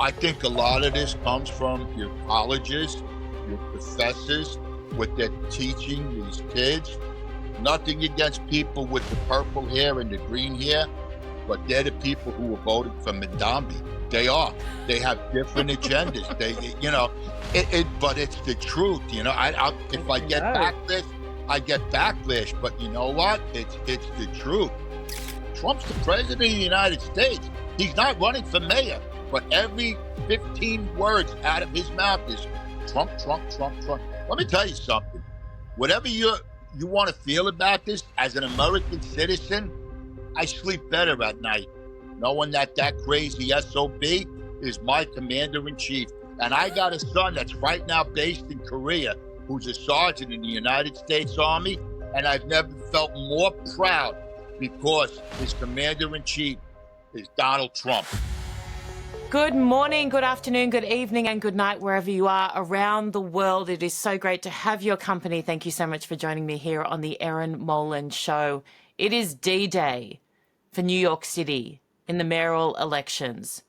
I think a lot of this comes from your colleges, your professors, what they're teaching these kids. Nothing against people with the purple hair and the green hair, but they're the people who are voting for Mamdani. They are. They have different agendas. But it's the truth. If I get backlash, I get backlash. But you know what? It's the truth. Trump's the president of the United States. He's not running for mayor. But every 15 words out of his mouth is Trump, Trump, Trump, Trump. Let me tell you something. Whatever you want to feel about this, as an American citizen, I sleep better at night knowing that crazy SOB is my commander-in-chief. And I got a son that's right now based in Korea who's a sergeant in the United States Army, and I've never felt more proud because his commander-in-chief is Donald Trump. Good morning, good afternoon, good evening, and good night, wherever you are around the world. It is so great to have your company. Thank you so much for joining me here on the Erin Molan Show. It is D-Day for New York City in the mayoral elections.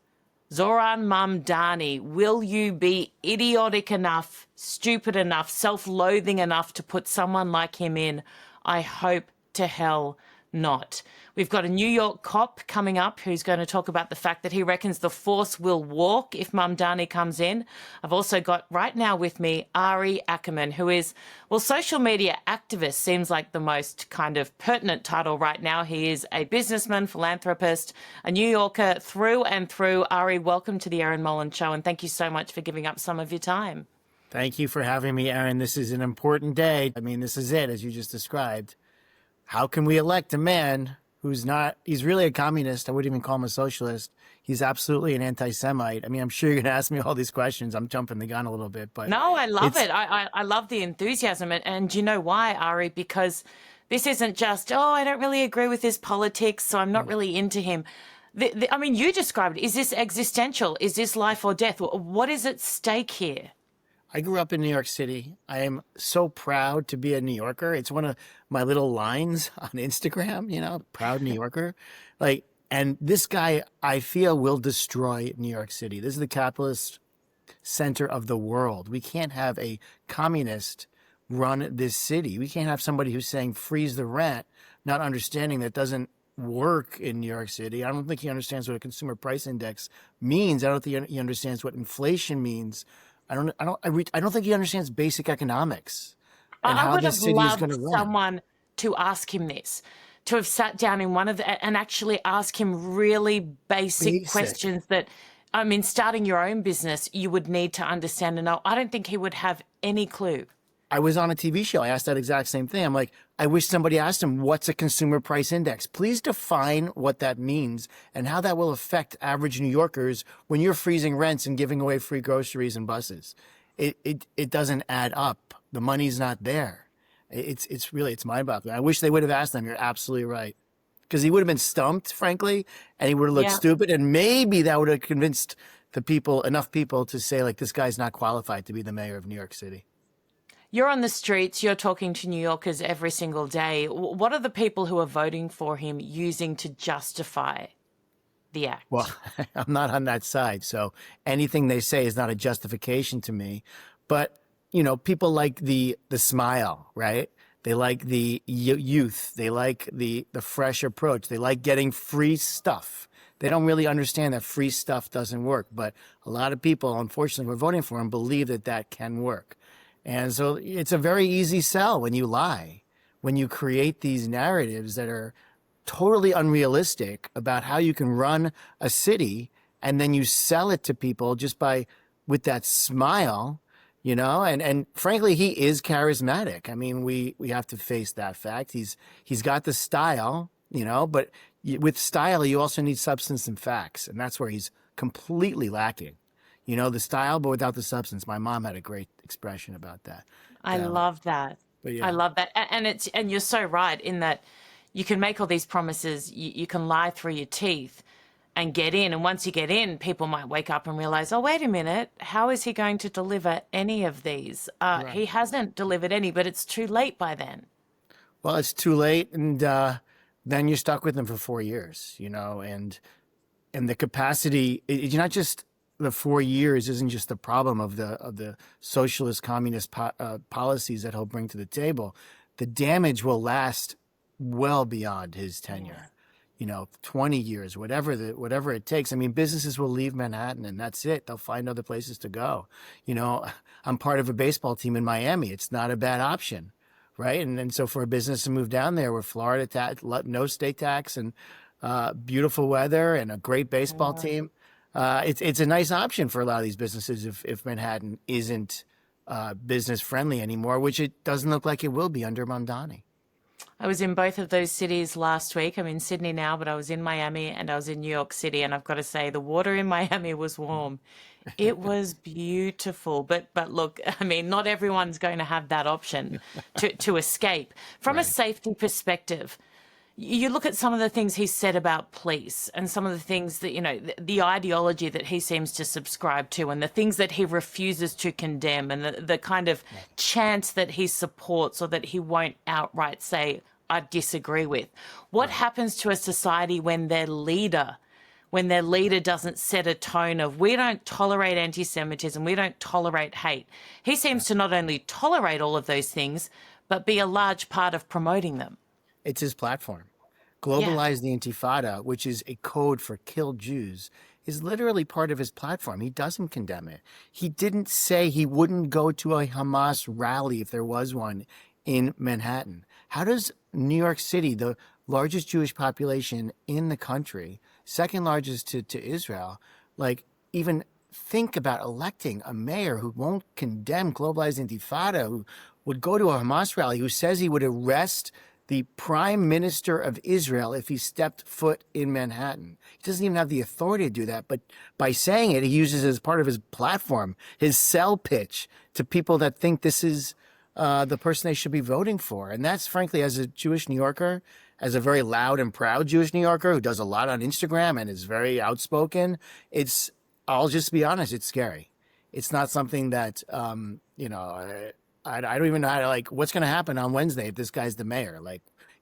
Zohran Mamdani, will you be idiotic enough, stupid enough, self-loathing enough to put someone like him in? I hope to hell not. We've got a New York cop coming up who's going to talk about the fact that he reckons the force will walk if Mamdani comes in. I've also got right now with me Ari Ackerman, who is, social media activist seems like the most kind of pertinent title right now. He is a businessman, philanthropist, a New Yorker through and through. Ari, welcome to the Erin Molan Show, and thank you so much for giving up some of your time. Thank you for having me, Erin. This is an important day. I mean, this is it, as you just described. How can we elect a man he's really a communist? I wouldn't even call him a socialist. He's absolutely an anti-Semite. I mean, I'm sure you're going to ask me all these questions. I'm jumping the gun a little bit, but no, I love it. I love the enthusiasm. And you know why, Ari? Because this isn't just, I don't really agree with his politics, so I'm not really into him. I mean, you described it. Is this existential? Is this life or death? What is at stake here? I grew up in New York City. I am so proud to be a New Yorker. It's one of my little lines on Instagram, proud New Yorker. And this guy, I feel, will destroy New York City. This is the capitalist center of the world. We can't have a communist run this city. We can't have somebody who's saying freeze the rent, not understanding that doesn't work in New York City. I don't think he understands what a consumer price index means. I don't think he understands what inflation means. I don't think he understands basic economics and how this city is going to run. I would have loved someone to ask him this, to have sat down in and actually ask him really basic questions that, I mean, starting your own business, you would need to understand and know. I don't think he would have any clue. I was on a TV show. I asked that exact same thing. I'm like, I wish somebody asked him, what's a consumer price index? Please define what that means and how that will affect average New Yorkers when you're freezing rents and giving away free groceries and buses. It doesn't add up. The money's not there. It's mind-boggling. I wish they would have asked them. You're absolutely right. Because he would have been stumped, frankly, and he would have looked stupid. And maybe that would have convinced enough people to say, like, this guy's not qualified to be the mayor of New York City. You're on the streets, you're talking to New Yorkers every single day. What are the people who are voting for him using to justify the act? Well, I'm not on that side, so anything they say is not a justification to me. But, people like the smile, right? They like the youth. They like the fresh approach. They like getting free stuff. They don't really understand that free stuff doesn't work. But a lot of people, unfortunately, who are voting for him believe that can work. And so it's a very easy sell when you lie, when you create these narratives that are totally unrealistic about how you can run a city, and then you sell it to people just with that smile, and frankly, he is charismatic. I mean, we have to face that fact. He's got the style, but with style, you also need substance and facts. And that's where he's completely lacking. The style, but without the substance. My mom had a great expression about that. I love that. Yeah. I love that. And you're so right in that you can make all these promises. You can lie through your teeth and get in. And once you get in, people might wake up and realize, oh, wait a minute, how is he going to deliver any of these? Right. He hasn't delivered any, but it's too late by then. Well, it's too late. And then you're stuck with them for 4 years, and the capacity, it's not just the 4 years isn't just the problem of the socialist communist policies that he'll bring to the table. The damage will last well beyond his tenure. 20 years, whatever it takes. I mean, businesses will leave Manhattan and that's it. They'll find other places to go. I'm part of a baseball team in Miami. It's not a bad option, right? And so for a business to move down there with Florida no state tax and beautiful weather and a great baseball team, it's a nice option for a lot of these businesses if Manhattan isn't business friendly anymore, which it doesn't look like it will be under Mamdani. I was in both of those cities last week. I'm in Sydney now, but I was in Miami and I was in New York City. And I've got to say, the water in Miami was warm. It was beautiful. But look, I mean, not everyone's going to have that option to escape. From a safety perspective, you look at some of the things he said about police and some of the things that, the ideology that he seems to subscribe to and the things that he refuses to condemn and the kind of chants that he supports or that he won't outright say, I disagree with. What happens to a society when their leader doesn't set a tone of, we don't tolerate anti-Semitism, we don't tolerate hate? He seems to not only tolerate all of those things, but be a large part of promoting them. It's his platform. Globalize the Intifada, which is a code for kill Jews, is literally part of his platform. He doesn't condemn it. He didn't say he wouldn't go to a Hamas rally if there was one in Manhattan. How does New York City, the largest Jewish population in the country, second largest to Israel, even think about electing a mayor who won't condemn globalized Intifada, who would go to a Hamas rally, who says he would arrest the prime minister of Israel if he stepped foot in Manhattan? He doesn't even have the authority to do that. But by saying it, he uses it as part of his platform, his sell pitch to people that think this is the person they should be voting for. And that's, frankly, as a Jewish New Yorker, as a very loud and proud Jewish New Yorker who does a lot on Instagram and is very outspoken, I'll just be honest, it's scary. It's not something that, I don't even know how to, what's going to happen on Wednesday if this guy's the mayor?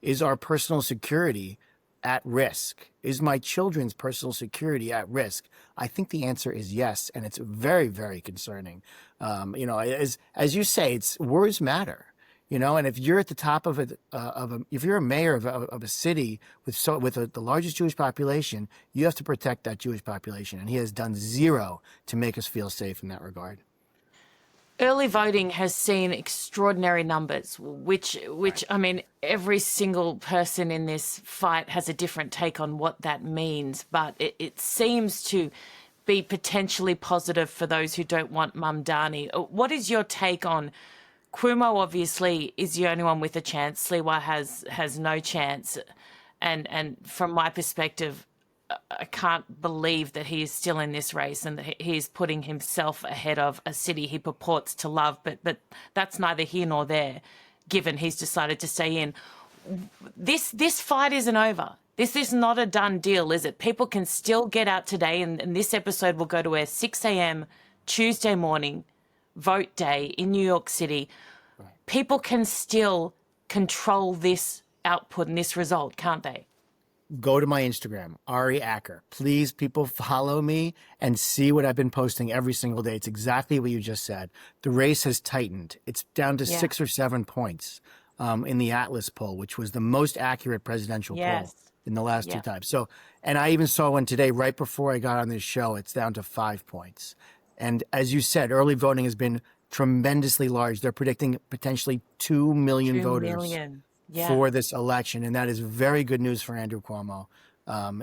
Is our personal security at risk? Is my children's personal security at risk? I think the answer is yes, and it's very, very concerning. As you say, words matter. And if you're at the top of if you're a mayor of a city with the largest Jewish population, you have to protect that Jewish population, and he has done zero to make us feel safe in that regard. Early voting has seen extraordinary numbers, which I mean, every single person in this fight has a different take on what that means, but it seems to be potentially positive for those who don't want Mamdani. What is your take on Cuomo? Obviously is the only one with a chance. Sliwa has no chance. And from my perspective, I can't believe that he is still in this race and that he is putting himself ahead of a city he purports to love. But that's neither here nor there, given he's decided to stay in. This fight isn't over. This is not a done deal, is it? People can still get out today, and this episode will go to air 6 a.m. Tuesday morning, vote day in New York City. Right. People can still control this output and this result, can't they? Go to my Instagram, Ari Acker. Please, people, follow me and see what I've been posting every single day. It's exactly what you just said. The race has tightened. It's down to 6 or 7 points in the Atlas poll, which was the most accurate presidential poll in the last 2 times. So, and I even saw one today right before I got on this show. It's down to 5 points. And as you said, early voting has been tremendously large. They're predicting potentially 2 million voters. For this election, and that is very good news for Andrew Cuomo.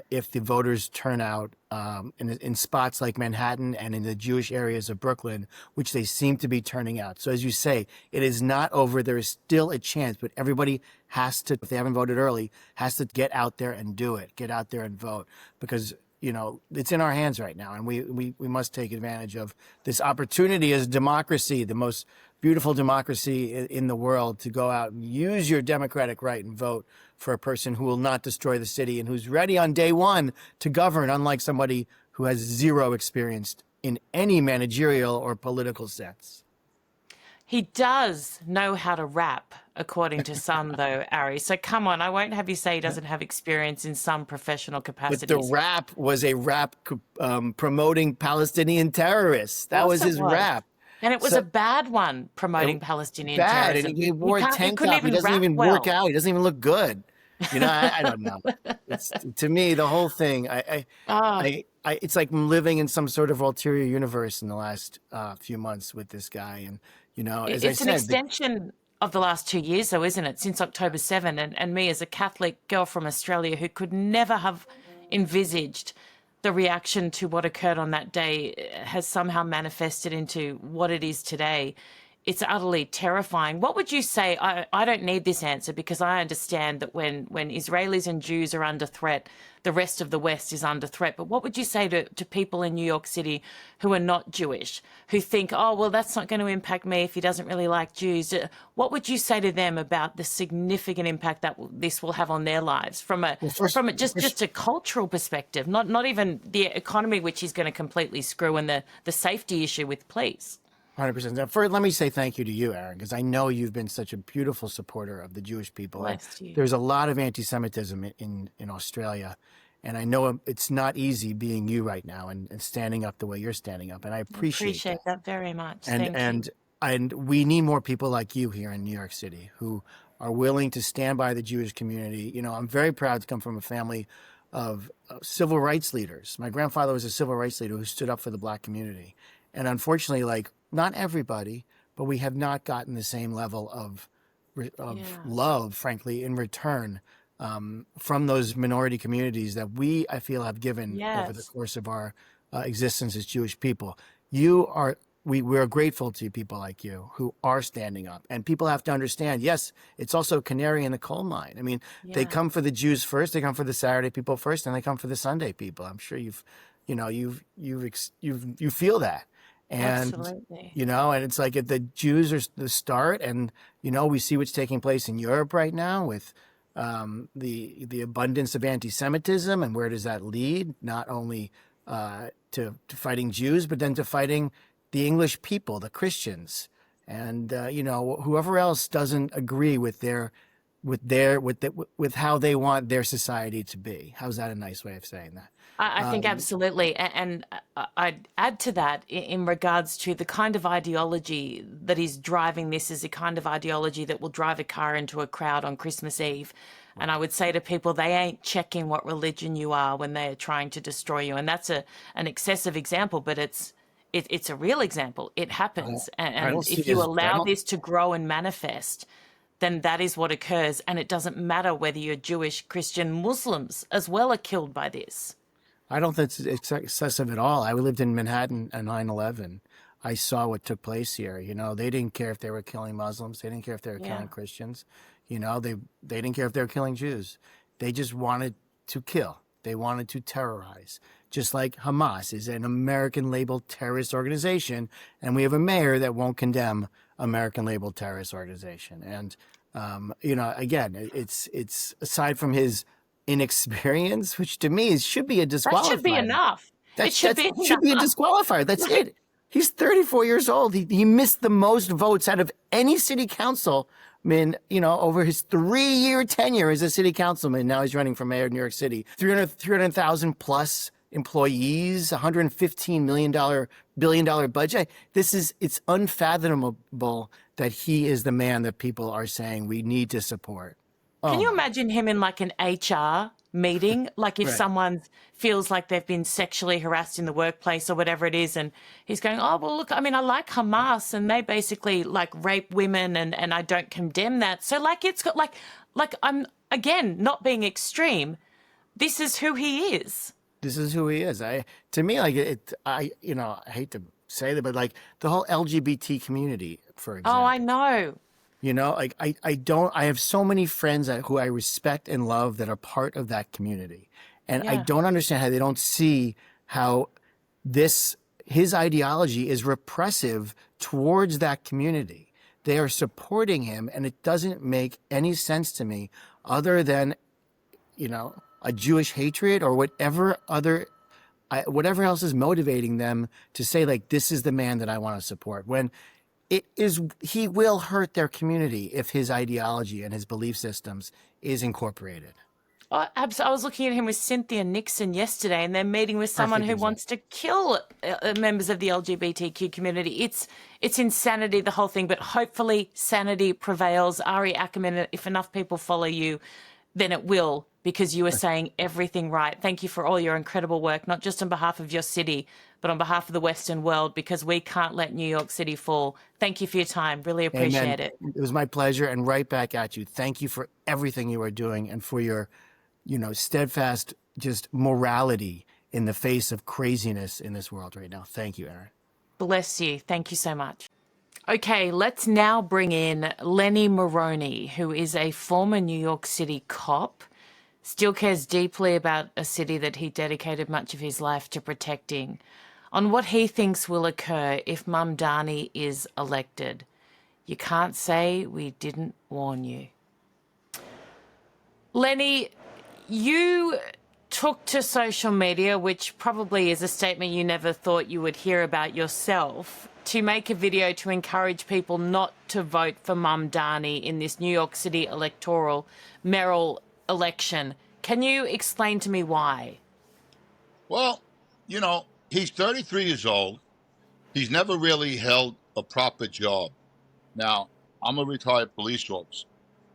If the voters turn out in spots like Manhattan and in the Jewish areas of Brooklyn, which they seem to be turning out. So as you say, it is not over. There is still a chance, but everybody has to, if they haven't voted early, has to get out there and do it. Get out there and vote, because it's in our hands right now, and we must take advantage of this opportunity as democracy, the most beautiful democracy in the world, to go out and use your democratic right and vote for a person who will not destroy the city and who's ready on day one to govern, unlike somebody who has zero experience in any managerial or political sense. He does know how to rap. according to some, though, Ari. So come on, I won't have you say he doesn't have experience in some professional But capacities. the rap was a rap promoting Palestinian terrorists. That was his rap. And it was So- a bad one, promoting Palestinian Bad, terrorism. and he wore a tank couldn't top. He doesn't rap even well. work out. He doesn't even look good. You know, I don't know. It's, to me, the whole thing, it's like I'm living in some sort of ulterior universe in the last few months with this guy. And, you know, as I It's said, an extension of the last 2 years, though, isn't it? Since October 7, and me as a Catholic girl from Australia who could never have envisaged the reaction to what occurred on that day has somehow manifested into what it is today. It's utterly terrifying. What would you say? I don't need this answer because I understand that when Israelis and Jews are under threat, the rest of the West is under threat. But what would you say to people in New York City who are not Jewish, who think, oh, well, that's not going to impact me if he doesn't really like Jews? What would you say to them about the significant impact that this will have on their lives from just a cultural perspective, not even the economy, which is going to completely screw, and the safety issue with police? 100%. Now, first, let me say thank you to you, Erin, because I know you've been such a beautiful supporter of the Jewish people. There's a lot of anti-Semitism in Australia, and I know it's not easy being you right now and standing up the way you're standing up, and I appreciate that very much. And we need more people like you here in New York City who are willing to stand by the Jewish community. You know, I'm very proud to come from a family of civil rights leaders. My grandfather was a civil rights leader who stood up for the Black community. And unfortunately, like, not everybody, but we have not gotten the same level of love, frankly, in return from those minority communities that I feel, have given over the course of our existence as Jewish people. We're grateful to people like you who are standing up. And people have to understand, yes, it's also a canary in the coal mine. I mean, they come for the Jews first, they come for the Saturday people first, and they come for the Sunday people. I'm sure you feel that. And, absolutely. You know, and it's like the Jews are the start. And, you know, we see what's taking place in Europe right now with the abundance of anti-Semitism. And where does that lead? Not only to fighting Jews, but then to fighting the English people, the Christians, and, you know, whoever else doesn't agree with with how they want their society to be. How's that a nice way of saying that? I think absolutely. And I'd add to that in regards to the kind of ideology that is driving this is a kind of ideology that will drive a car into a crowd on Christmas Eve. And I would say to people, they ain't checking what religion you are when they are trying to destroy you. And that's an excessive example, but it's a real example. It happens. And if you allow this to grow and manifest, then that is what occurs. And it doesn't matter whether you're Jewish, Christian, Muslims as well are killed by this. I don't think it's excessive at all. I lived in Manhattan at 9/11. I saw what took place here. You know, they didn't care if they were killing Muslims. They didn't care if they were killing Christians. You know, they didn't care if they were killing Jews. They just wanted to kill. They wanted to terrorize. Just like Hamas is an American-labeled terrorist organization, and we have a mayor that won't condemn American-labeled terrorist organization. And, you know, again, it's aside from his inexperience, which to me should be a disqualifier. That should be enough. It should be a disqualifier. That's it. He's 34 years old. He missed the most votes out of any city councilman, you know, over his 3-year tenure as a city councilman. Now he's running for mayor of New York City. 300,000 plus employees, $115 billion budget. It's unfathomable that he is the man that people are saying we need to support. Can you imagine him in like an HR meeting? Like if someone feels like they've been sexually harassed in the workplace or whatever it is, and he's going, oh, well, look, I mean, I like Hamas and they basically like rape women and I don't condemn that. So like it's got like I'm, again, not being extreme. This is who he is. This is who he is. To me, like I hate to say that, but like the whole LGBT community, for example. Oh, I know. You know, like I have so many friends who I respect and love that are part of that community. And I don't understand how they don't see how his ideology is repressive towards that community. They are supporting him, and it doesn't make any sense to me other than, you know, a Jewish hatred or whatever else is motivating them to say, like, this is the man that I want to support. When he will hurt their community if his ideology and his belief systems is incorporated. I was looking at him with Cynthia Nixon yesterday, and they're meeting with someone who wants to kill members of the LGBTQ community. It's insanity, the whole thing, but hopefully sanity prevails. Ari Ackerman, if enough people follow you, then it will, because you are saying everything right. Thank you for all your incredible work, not just on behalf of your city, but on behalf of the Western world, because we can't let New York City fall. Thank you for your time. Really appreciate it. It was my pleasure, and right back at you. Thank you for everything you are doing and for your steadfast just morality in the face of craziness in this world right now. Thank you, Erin. Bless you. Thank you so much. Okay, let's now bring in Lenny Maroney, who is a former New York City cop, still cares deeply about a city that he dedicated much of his life to protecting, on what he thinks will occur if Mamdani is elected. You can't say we didn't warn you. Lenny, you took to social media, which probably is a statement you never thought you would hear about yourself, to make a video to encourage people not to vote for Mamdani in this New York City electoral mayoral election. Can you explain to me why? Well, he's 33 years old. He's never really held a proper job. Now, I'm a retired police officer.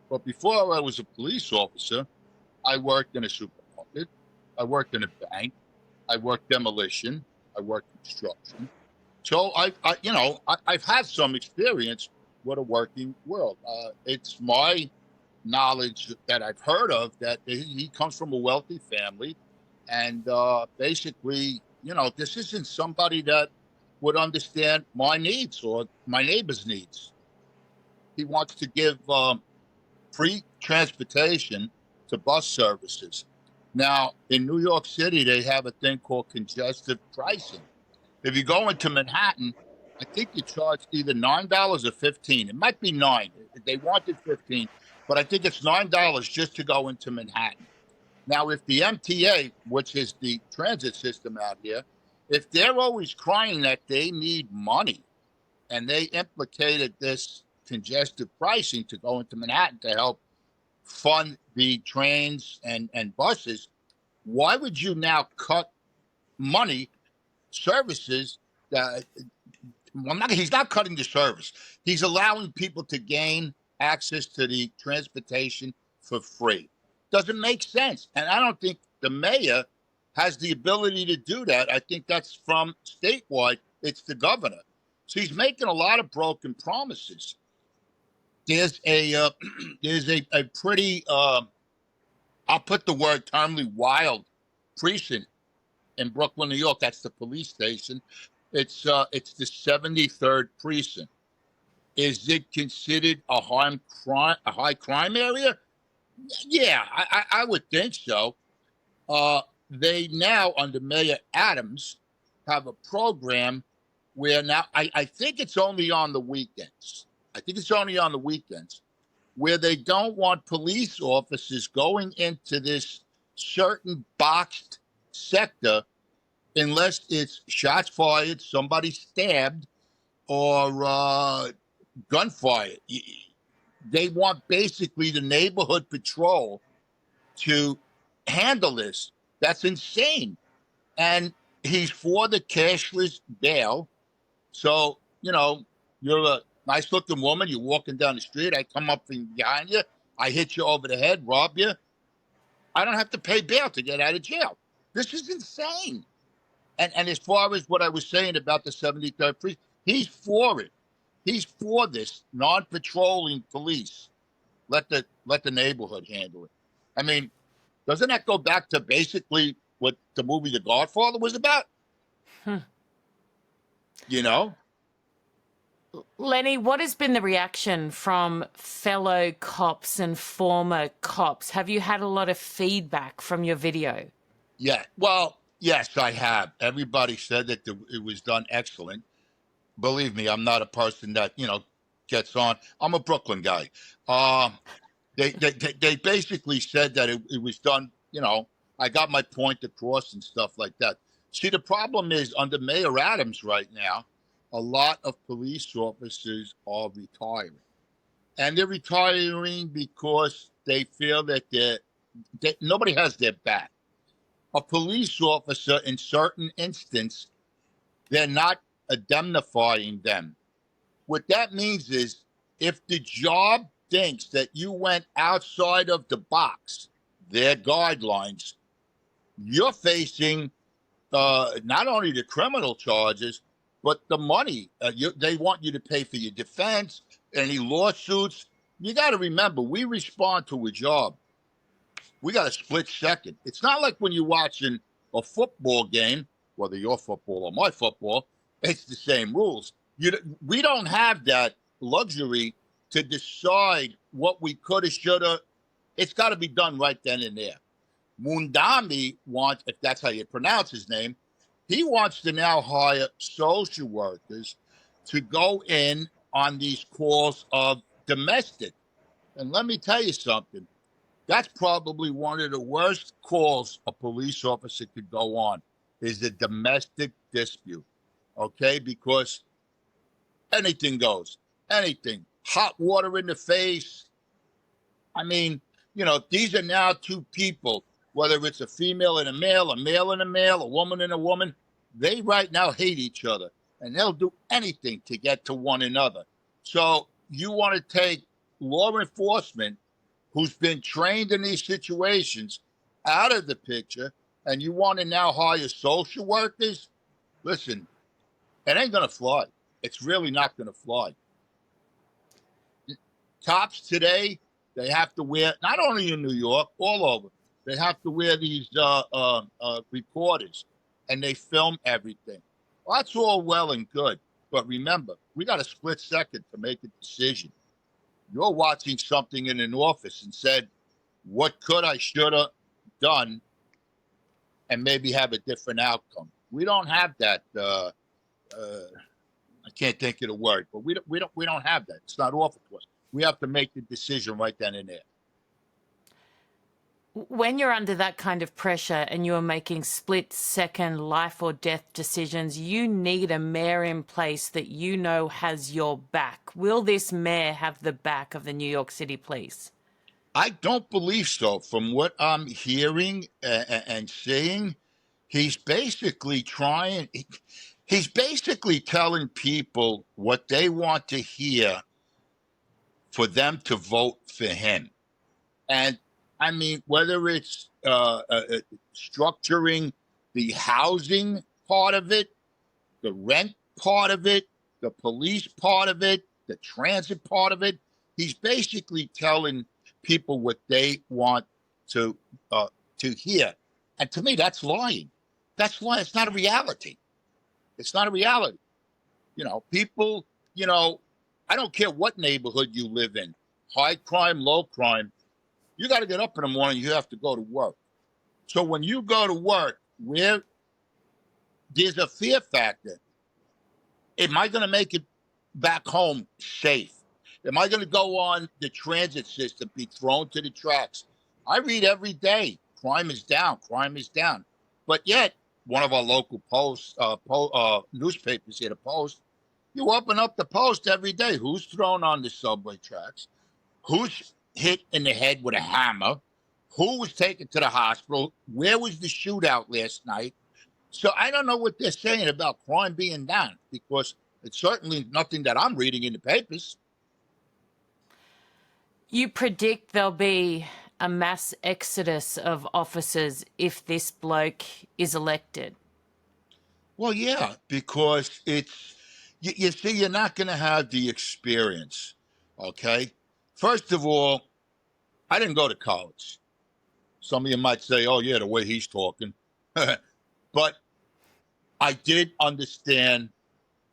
But before I was a police officer, I worked in a supermarket. I worked in a bank. I worked demolition. I worked construction. So I've had some experience with a working world. It's my knowledge that I've heard of that he comes from a wealthy family, and basically, this isn't somebody that would understand my needs or my neighbor's needs. He wants to give free transportation to bus services. Now, in New York City, they have a thing called congestive pricing. If you go into Manhattan, I think you charge either $9 or $15. It might be $9. They wanted $15, but I think it's $9 just to go into Manhattan. Now, if the MTA, which is the transit system out here, if they're always crying that they need money, and they implicated this congestive pricing to go into Manhattan to help fund the trains and buses, why would you now cut money, services? He's not cutting the service. He's allowing people to gain access to the transportation for free. Doesn't make sense. And I don't think the mayor has the ability to do that. I think that's from statewide. It's the governor. So he's making a lot of broken promises. There's a pretty, I'll put the word termly, wild precinct in Brooklyn, New York. That's the police station. It's the 73rd precinct. Is it considered a high crime area? Yeah, I would think so. They now, under Mayor Adams, have a program where now I think it's only on the weekends. Where they don't want police officers going into this certain boxed sector unless it's shots fired, somebody stabbed, or gunfire. They want basically the neighborhood patrol to handle this. That's insane. And he's for the cashless bail. So, you're a nice looking woman. You're walking down the street. I come up from behind you. I hit you over the head, rob you. I don't have to pay bail to get out of jail. This is insane. And as far as what I was saying about the 73rd precinct, he's for it. He's for this non-patrolling police. Let the neighborhood handle it. I mean, doesn't that go back to basically what the movie The Godfather was about? Lenny, what has been the reaction from fellow cops and former cops? Have you had a lot of feedback from your video? Yeah. Well, yes, I have. Everybody said that it was done excellent. Believe me, I'm not a person that, gets on. I'm a Brooklyn guy. They basically said that it was done, I got my point across and stuff like that. See, the problem is under Mayor Adams right now, a lot of police officers are retiring. And they're retiring because they feel that nobody has their back. A police officer, in certain instances, they're not indemnifying them. What that means is if the job thinks that you went outside of the box, their guidelines, you're facing not only the criminal charges, but the money. They want you to pay for your defense, any lawsuits. You got to remember, we respond to a job. We got a split second. It's not like when you're watching a football game, whether your football or my football, it's the same rules. We don't have that luxury to decide what we could have, should have. It's got to be done right then and there. Mamdani wants, if that's how you pronounce his name, he wants to now hire social workers to go in on these calls of domestic. And let me tell you something. That's probably one of the worst calls a police officer could go on, is a domestic dispute, okay? Because anything goes, anything. Hot water in the face. I mean, these are now two people, whether it's a female and a male and a male, a woman and a woman, they right now hate each other, and they'll do anything to get to one another. So you want to take law enforcement, who's been trained in these situations, out of the picture, and you want to now hire social workers? Listen, it ain't going to fly. It's really not going to fly. Cops today, they have to wear, not only in New York, all over, they have to wear these recorders, and they film everything. Well, that's all well and good, but remember, we got a split second to make a decision. You're watching something in an office and said, what could I, should have done, and maybe have a different outcome. We don't have that. I can't think of the word, but we don't have that. It's not offered to us. We have to make the decision right then and there. When you're under that kind of pressure and you're making split-second life or death decisions, you need a mayor in place that has your back. Will this mayor have the back of the New York City Police? I don't believe so. From what I'm hearing and seeing, he's basically telling people what they want to hear for them to vote for him. And I mean, whether it's structuring the housing part of it, the rent part of it, the police part of it, the transit part of it, he's basically telling people what they want to hear. And to me, that's lying. That's lying. It's not a reality. It's not a reality. People, I don't care what neighborhood you live in, high crime, low crime, you got to get up in the morning, you have to go to work. So when you go to work, there's a fear factor. Am I going to make it back home safe? Am I going to go on the transit system, be thrown to the tracks? I read every day, crime is down, crime is down. But yet, one of our local newspapers here, the Post, you open up the Post every day. Who's thrown on the subway tracks? Who's hit in the head with a hammer? Who was taken to the hospital? Where was the shootout last night? So I don't know what they're saying about crime being down, because it's certainly nothing that I'm reading in the papers. You predict there'll be a mass exodus of officers if this bloke is elected? Well, yeah, because you see, you're not going to have the experience, okay? First of all, I didn't go to college. Some of you might say, oh, yeah, the way he's talking. But I did understand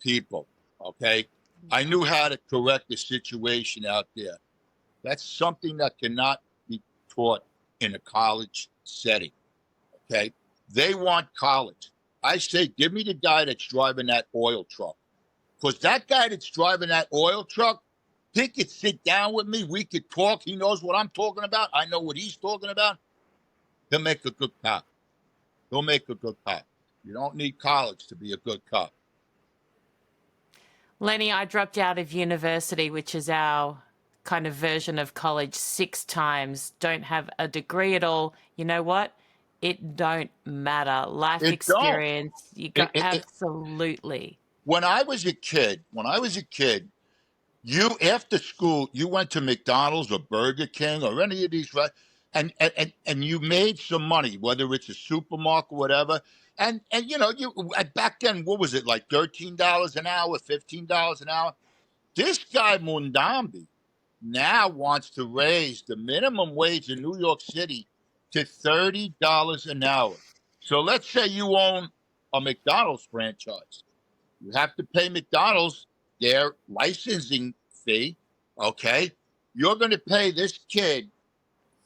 people, okay? I knew how to correct the situation out there. That's something that cannot be taught in a college setting, okay? They want college. I say, give me the guy that's driving that oil truck. Because that guy that's driving that oil truck, he could sit down with me. We could talk. He knows what I'm talking about. I know what he's talking about. He'll make a good cop. He'll make a good cop. You don't need college to be a good cop. Lenny, I dropped out of university, which is our kind of version of college, 6 times. Don't have a degree at all. You know what? It don't matter. Life It don't. experience, you It, got it, it, absolutely. when I was a kid, you after school, you went to McDonald's or Burger King or any of these, and you made some money, whether it's a supermarket or whatever. And you back then, what was it like $13 an hour, $15 an hour? This guy Mundambi now wants to raise the minimum wage in New York City to $30 an hour. So let's say you own a McDonald's franchise. You have to pay McDonald's their licensing fee, okay? You're going to pay this kid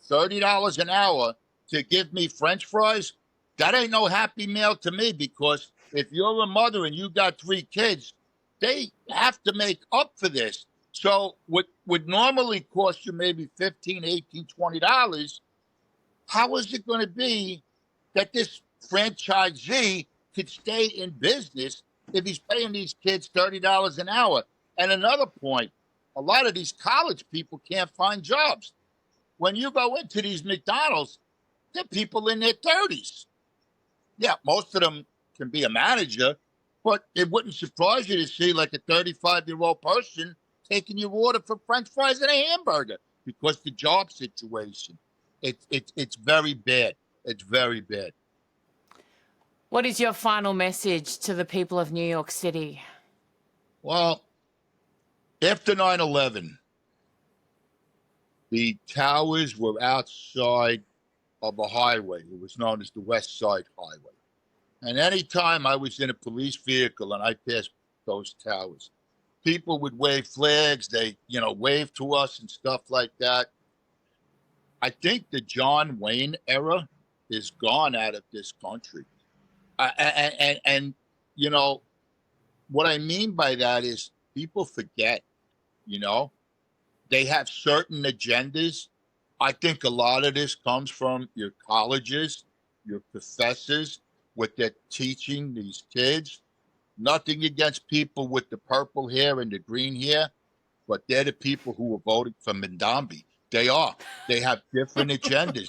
$30 an hour to give me French fries? That ain't no happy meal to me, because if you're a mother and you got 3 kids, they have to make up for this. So what would normally cost you maybe $15, $18, $20, how is it going to be that this franchisee could stay in business if he's paying these kids $30 an hour? And another point, a lot of these college people can't find jobs. When you go into these McDonald's, they're people in their 30s. Yeah, most of them can be a manager, but it wouldn't surprise you to see like a 35-year-old person taking your order for French fries and a hamburger, because the job situation, it's very bad. It's very bad. What is your final message to the people of New York City? Well, after 9/11, the towers were outside of a highway. It was known as the West Side Highway. And anytime I was in a police vehicle and I passed those towers, people would wave flags. They, wave to us and stuff like that. I think the John Wayne era is gone out of this country. And what I mean by that is people forget, they have certain agendas. I think a lot of this comes from your colleges, your professors, what they're teaching these kids. Nothing against people with the purple hair and the green hair, but they're the people who are voting for Mamdani. They are. They have different agendas.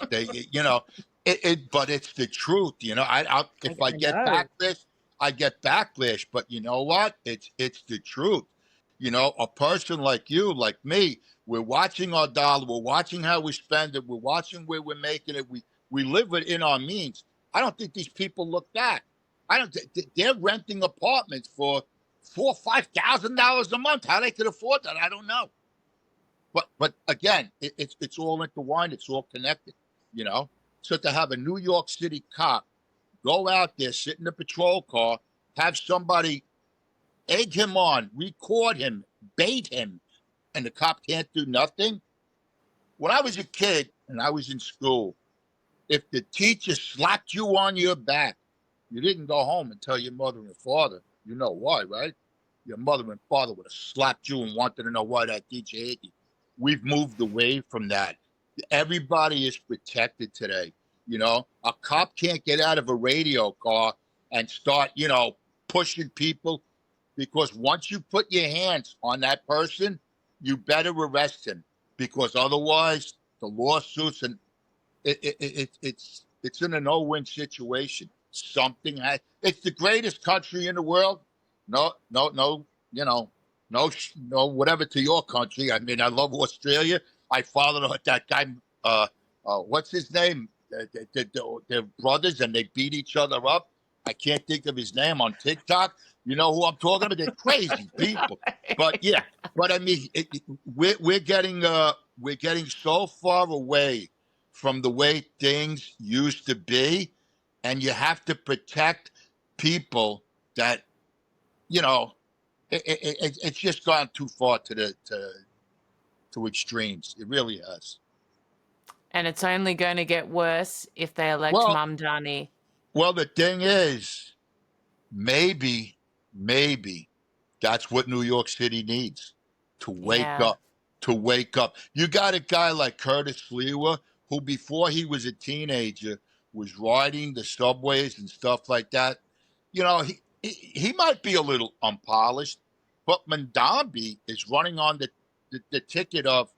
But it's the truth. If I get backlash, I get backlash. But you know what? It's the truth. A person like you, like me, we're watching our dollar. We're watching how we spend it. We're watching where we're making it. We live within our means. I don't think these people look back. They're renting apartments for $4,000 or $5,000 a month. How they could afford that, I don't know. But again, it's all intertwined. It's all connected. So to have a New York City cop go out there, sit in a patrol car, have somebody egg him on, record him, bait him, and the cop can't do nothing. When I was a kid and I was in school, if the teacher slapped you on your back, you didn't go home and tell your mother and father. You know why, right? Your mother and father would have slapped you and wanted to know why that teacher hit you. We've moved away from that. Everybody is protected today. A cop can't get out of a radio car and start, pushing people, because once you put your hands on that person, you better arrest him, because otherwise the lawsuits and it's in a no-win situation. It's the greatest country in the world. No, whatever to your country. I mean, I love Australia. I followed that guy. What's his name? They're brothers and they beat each other up. I can't think of his name on TikTok. You know who I'm talking about? They're crazy people. But yeah, I mean, we're getting so far away from the way things used to be, and you have to protect people that, it's just gone too far to extremes. It really has. And it's only going to get worse if they elect Mamdani. Well, the thing is, maybe that's what New York City needs, to wake up. To wake up. You got a guy like Curtis Lewa, who before he was a teenager was riding the subways and stuff like that. He might be a little unpolished, But Mamdani is running on the ticket of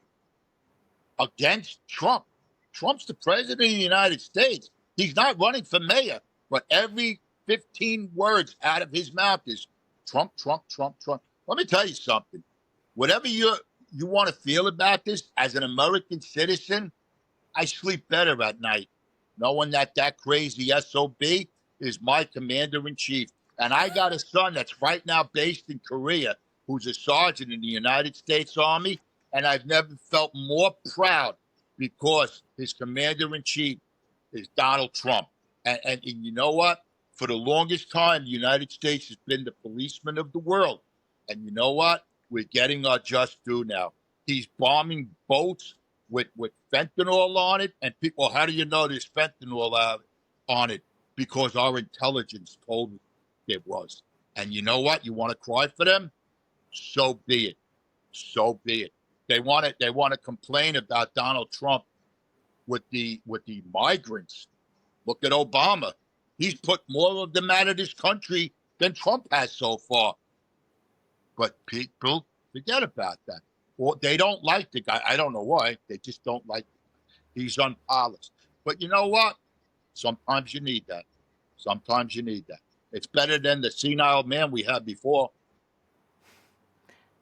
against Trump. Trump's the president of the United States. He's not running for mayor, but every 15 words out of his mouth is Trump, Trump, Trump, Trump. Let me tell you something. Whatever you want to feel about this, as an American citizen, I sleep better at night knowing that crazy SOB is my commander-in-chief. And I got a son that's right now based in Korea who's a sergeant in the United States Army, and I've never felt more proud because his commander-in-chief is Donald Trump. And you know what? For the longest time, the United States has been the policeman of the world. And you know what? We're getting our just due now. He's bombing boats with fentanyl on it. And people, how do you know there's fentanyl on it? Because our intelligence told me there was. And you know what? You want to cry for them? So be it. So be it. They want to complain about Donald Trump with the migrants. Look at Obama. He's put more of them out of this country than Trump has so far. But people forget about that. Or they don't like the guy. I don't know why. They just don't like him. He's unpolished. But you know what? Sometimes you need that. Sometimes you need that. It's better than the senile man we had before.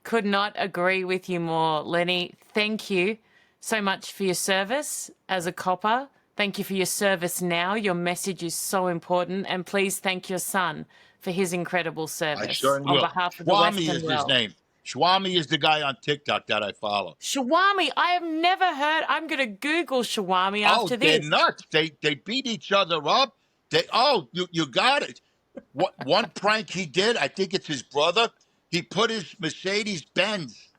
Could not agree with you more, Lenny. Thank you so much for your service as a copper. Thank you for your service now. Your message is so important. And please thank your son for his incredible service. I sure on will. behalf of the Shwami Western is world. his name. Shwami is the guy on TikTok that I follow. Shwami, I have never heard. I'm going to Google Shwami after this. They're nuts. They beat each other up. You got it. One prank he did, I think it's his brother. He put his Mercedes-Benz.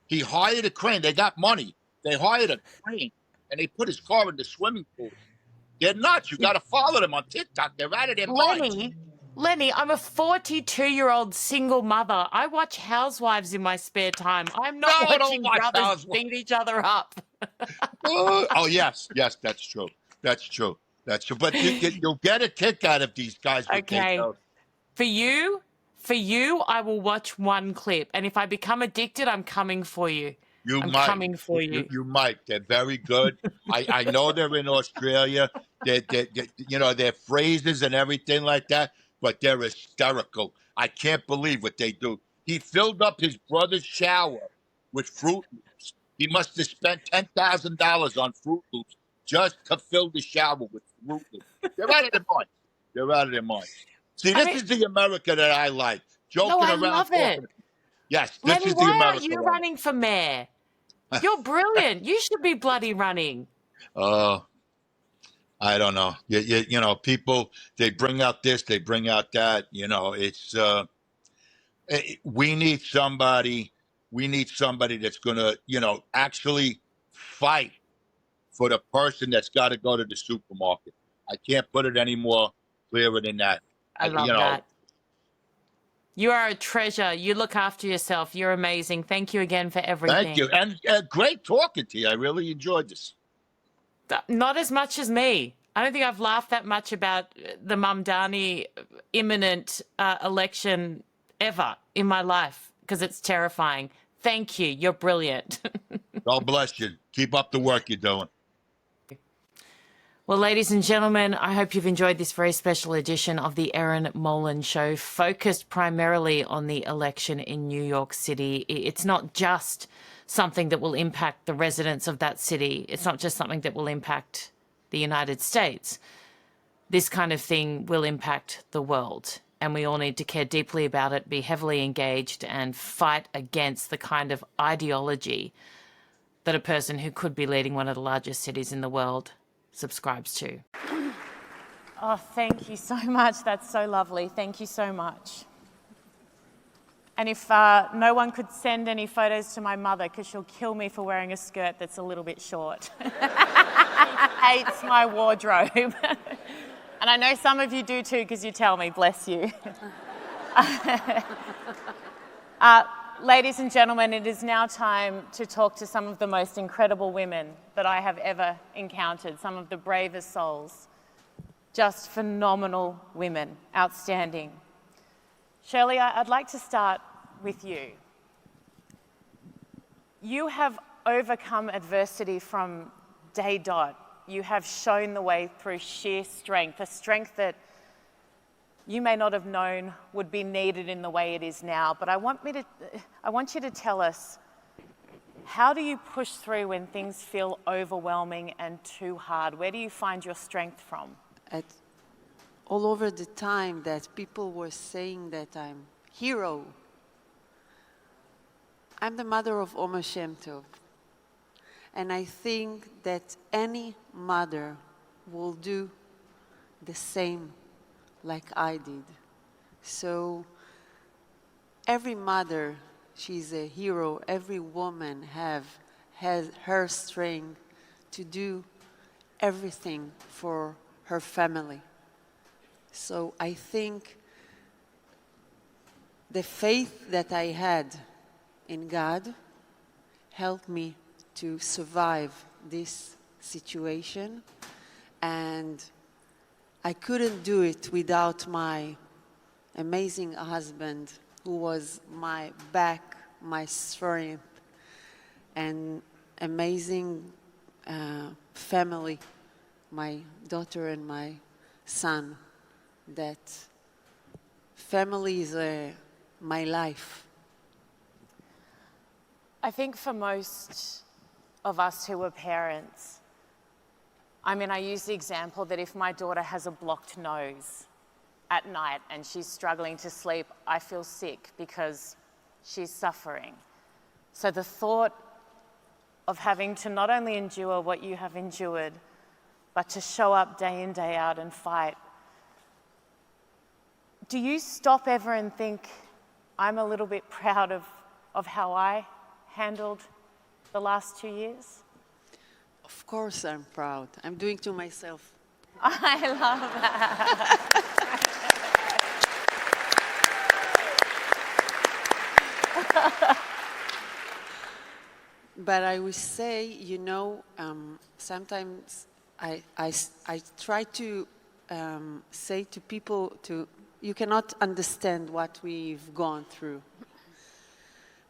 He hired a crane. They got money. They hired a crane, and they put his car in the swimming pool. They're nuts. You got to follow them on TikTok. They're out of their minds. Lenny, I'm a 42-year-old single mother. I watch Housewives in my spare time. I'm not watching brothers beat each other up. Yes, that's true. That's true. But you'll get a kick out of these guys. Okay. For you, I will watch one clip, and if I become addicted, I'm coming for you. I'm coming for you. You might. They're very good. I know they're in Australia. Their phrases and everything like that, but they're hysterical. I can't believe what they do. He filled up his brother's shower with Fruit Loops. He must have spent $10,000 on Fruit Loops just to fill the shower with Fruit Loops. They're out of their minds. They're out of their minds. See, this is the America that I like. Joking around. I love it. Yes, this Lenny, is the America. Why aren't you running for mayor? You're brilliant. You should be bloody running. I don't know. People, they bring out this, they bring out that. It's we need somebody that's going to, actually fight for the person that's got to go to the supermarket. I can't put it any more clearer than that. I love that. You are a treasure. You look after yourself. You're amazing. Thank you again for everything. Thank you. And great talking to you. I really enjoyed this. Not as much as me. I don't think I've laughed that much about the Mamdani imminent election ever in my life because it's terrifying. Thank you. You're brilliant. God bless you. Keep up the work you're doing. Well, ladies and gentlemen, I hope you've enjoyed this very special edition of the Erin Molan Show, focused primarily on the election in New York City. It's not just something that will impact the residents of that city. It's not just something that will impact the United States. This kind of thing will impact the world, and we all need to care deeply about it, be heavily engaged, and fight against the kind of ideology that a person who could be leading one of the largest cities in the world subscribes to. Oh, thank you so much. That's so lovely. Thank you so much. And if no one could send any photos to my mother because she'll kill me for wearing a skirt that's a little bit short. Hates my wardrobe. And I know some of you do too because you tell me, bless you. Ladies and gentlemen, it is now time to talk to some of the most incredible women that I have ever encountered, some of the bravest souls. Just phenomenal women, outstanding. Shirley, I'd like to start with you. You have overcome adversity from day dot. You have shown the way through sheer strength, a strength that you may not have known would be needed in the way it is now. But I want you to tell us, how do you push through when things feel overwhelming and too hard? Where do you find your strength from? All over the time that people were saying that I'm hero. I'm the mother of Omer Shem Tov. And I think that any mother will do the same like I did. So every mother, she's a hero. Every woman has her strength to do everything for her family. So I think the faith that I had in God helped me to survive this situation, and I couldn't do it without my amazing husband, who was my back, my strength, and amazing family, my daughter and my son. That family is my life. I think for most of us who are parents, I mean, I use the example that if my daughter has a blocked nose at night and she's struggling to sleep, I feel sick because she's suffering. So the thought of having to not only endure what you have endured, but to show up day in, day out and fight. Do you stop ever and think, I'm a little bit proud of how I handled the last 2 years? Of course I'm proud. I'm doing to myself. I love that. But I would say, you know, sometimes I try to say to people, you cannot understand what we've gone through.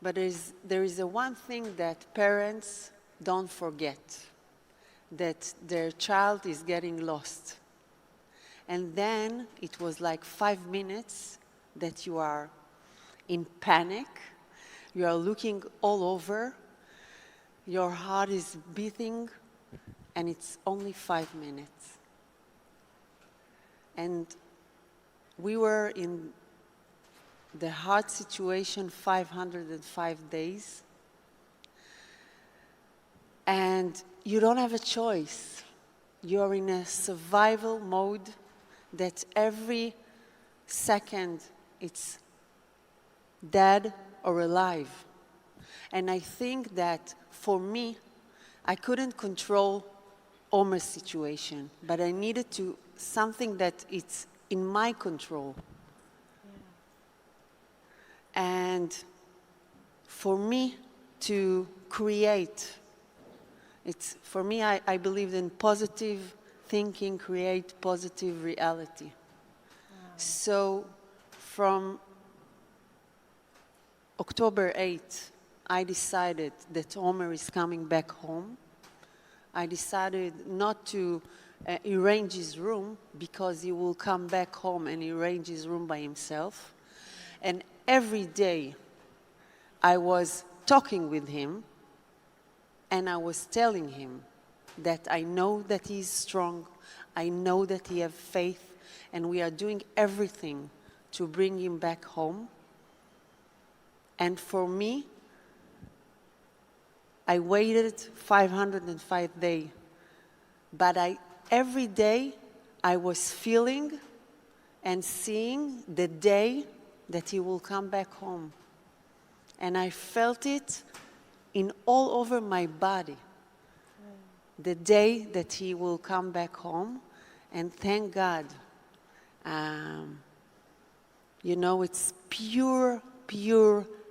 But there is a one thing that parents don't forget, that their child is getting lost. And then it was like 5 minutes that you are in panic, you are looking all over, your heart is beating, and it's only 5 minutes. And we were in the hard situation 505 days. And you don't have a choice. You're in a survival mode that every second it's dead or alive. And I think that for me, I couldn't control Omer's situation, but I needed to something that it's in my control. Yeah. And for me to create, for me, I believe in positive thinking, create positive reality. Wow. So from October 8th, I decided that Omer is coming back home. I decided not to arrange his room because he will come back home and arrange his room by himself. And every day I was talking with him and I was telling him that I know that he's strong, I know that he has faith, and we are doing everything to bring him back home. And for me, I waited 505 days, but every day I was feeling and seeing the day that he will come back home. And I felt it in all over my body, the day that he will come back home. And thank God, you know, it's pure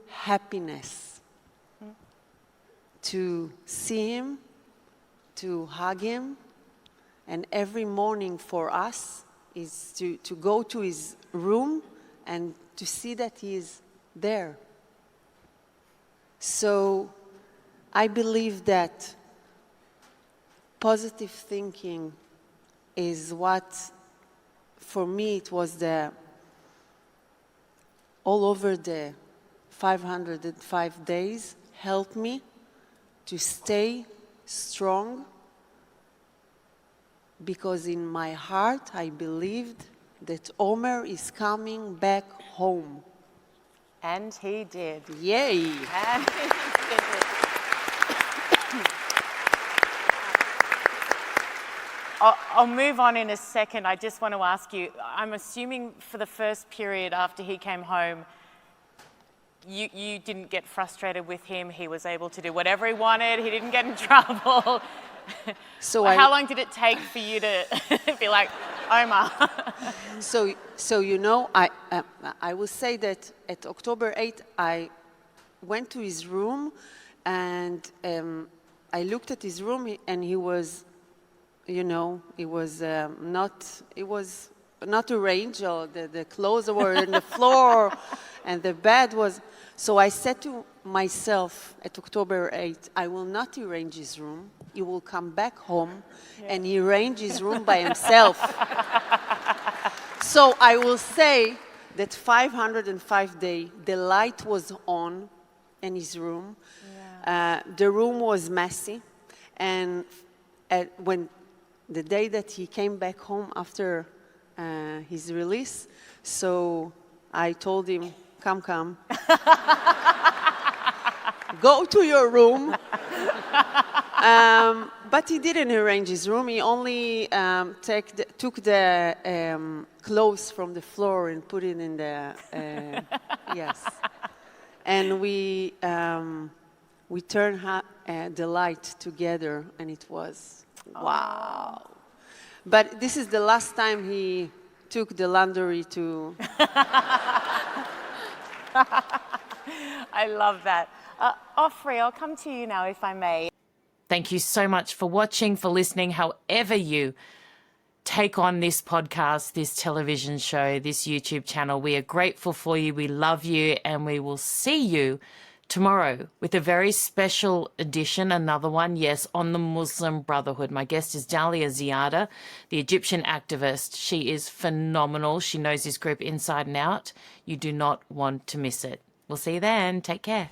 happiness to see him, to hug him, and every morning for us is to go to his room and to see that he is there So I believe that positive thinking is what, for me, it was all over the 505 days, helped me to stay strong, because in my heart I believed that Omer is coming back home. And he did. Yay! And he did it. I'll move on in a second. I just want to ask you, I'm assuming for the first period after he came home, you didn't get frustrated with him. He was able to do whatever he wanted. He didn't get in trouble. So how long did it take for you to be like, Omar? So you know, I will say that at October 8th, I went to his room, and I looked at his room, and he was, you know, it was not arranged, or the clothes were on the floor, and the bed was. So I said to myself at October 8th, I will not arrange his room. He will come back home, and he arranged his room by himself. So I will say that 505 days, the light was on in his room. Yeah. The room was messy, and when the day that he came back home after his release, so I told him, come. Go to your room. But he didn't arrange his room. He only took the clothes from the floor and put it in the, yes. And we turned the light together, and it was, wow. But this is the last time he took the laundry to... I love that. Ofri, I'll come to you now, if I may. Thank you so much for watching, for listening, however you take on this podcast, this television show, this YouTube channel. We are grateful for you. We love you, and we will see you tomorrow with a very special edition, another one, yes, on the Muslim Brotherhood. My guest is Dalia Ziada, the Egyptian activist. She is phenomenal. She knows this group inside and out. You do not want to miss it. We'll see you then. Take care.